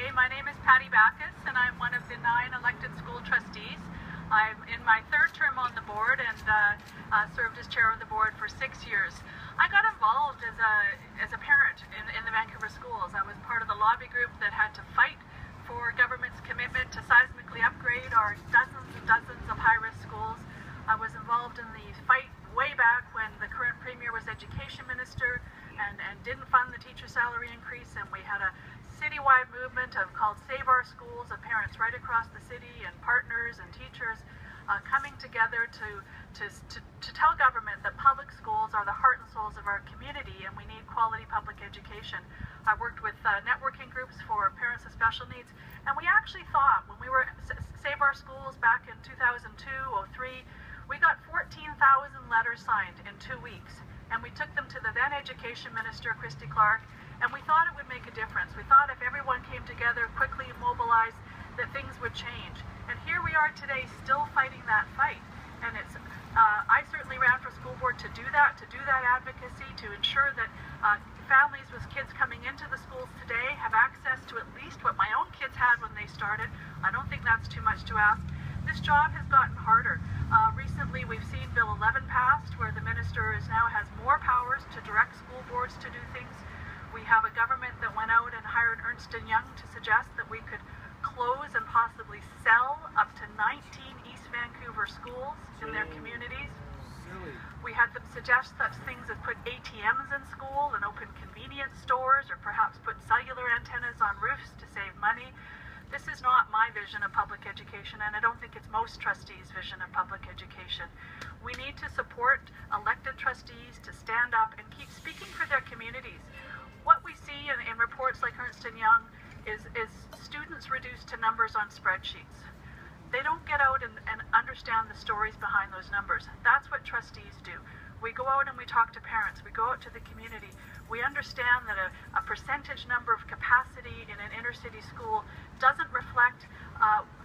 today. My name is Patti Bacchus, and I'm one of the 9 elected school trustees. I'm in my 3rd term on the board and served as chair of the board for 6 years. I got involved as a parent in the Vancouver schools. I was part of the lobby group that had to fight for government's commitment to seismically upgrade our dozens and dozens of high-risk schools. I was involved in the fight way back when the current premier was education minister and didn't fund the teacher salary increase, and we had a citywide movement called Save Our Schools of parents right across the city and partners and teachers coming together to tell government that public schools are the heart and souls of our community and we need quality public education. I worked with networking groups for parents with special needs, and we actually thought when we were Save Our Schools back in 2002, 03, we got 14,000 letters signed in 2 weeks, and we took them to the then education minister, Christy Clark, and we thought it would make a difference. We thought if everyone came together, quickly mobilized, that things would change. And here we are today still fighting that fight. And it's, I certainly ran for school board to do that advocacy, to ensure that families with kids coming into the schools today have access to at least what my own kids had when they started. I don't think that's too much to ask. This job has gotten harder. Recently we've seen Bill 11 passed, where the minister now has more powers to direct school boards to do things. We have a government that went out and hired Ernst & Young to suggest that we could close and possibly sell up to 19 East Vancouver schools in their communities. We had them suggest such things as put ATMs in school and open convenience stores, or perhaps put cellular antennas on roofs to save money. This is not my vision of public education, and I don't think it's most trustees' vision of public education. We need to support elected trustees to stand up and keep speaking for their communities. What we see in reports like Ernst & Young is students reduced to numbers on spreadsheets. They don't get out and understand the stories behind those numbers. That's what trustees do. We go out and we talk to parents. We go out to the community. We understand that a percentage number of capacity in an inner city school doesn't reflect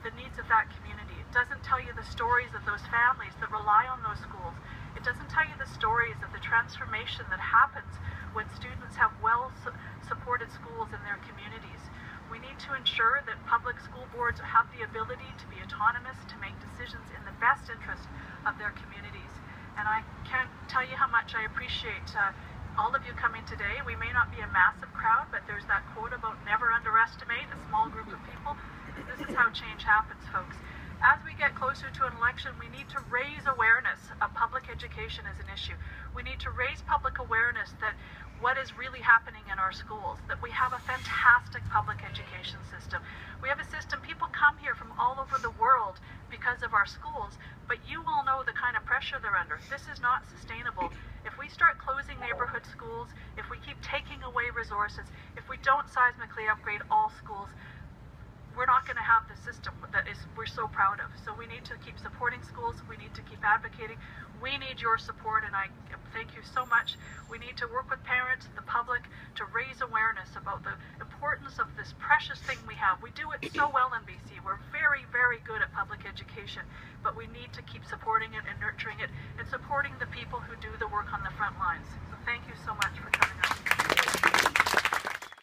the needs of that community. It doesn't tell you the stories of those families that rely on those schools. It doesn't tell you the stories of the transformation that happens when students have well-supported schools in their communities. We need to ensure that public school boards have the ability to be autonomous, to make decisions in the best interest of their communities. And I can't tell you how much I appreciate all of you coming today. We may not be a massive crowd, but there's that quote about never underestimate a small group of people. This is how change happens, folks. As we get closer to an election, we need to raise awareness of public education as an issue. We need to raise public awareness that what is really happening in our schools, that we have a fantastic public education system. We have a system, people come here from all over the world because of our schools, but you all know the kind of pressure they're under. This is not sustainable. If we start closing neighborhood schools, if we keep taking away resources, if we don't seismically upgrade all schools, we're not going to have the system that we're so proud of. So we need to keep supporting schools. We need to keep advocating. We need your support, and I thank you so much. We need to work with parents, the public, to raise awareness about the importance of this precious thing we have. We do it so well in BC. We're very, very good at public education, but we need to keep supporting it and nurturing it and supporting the people who do the work on the front lines. So thank you so much for coming out.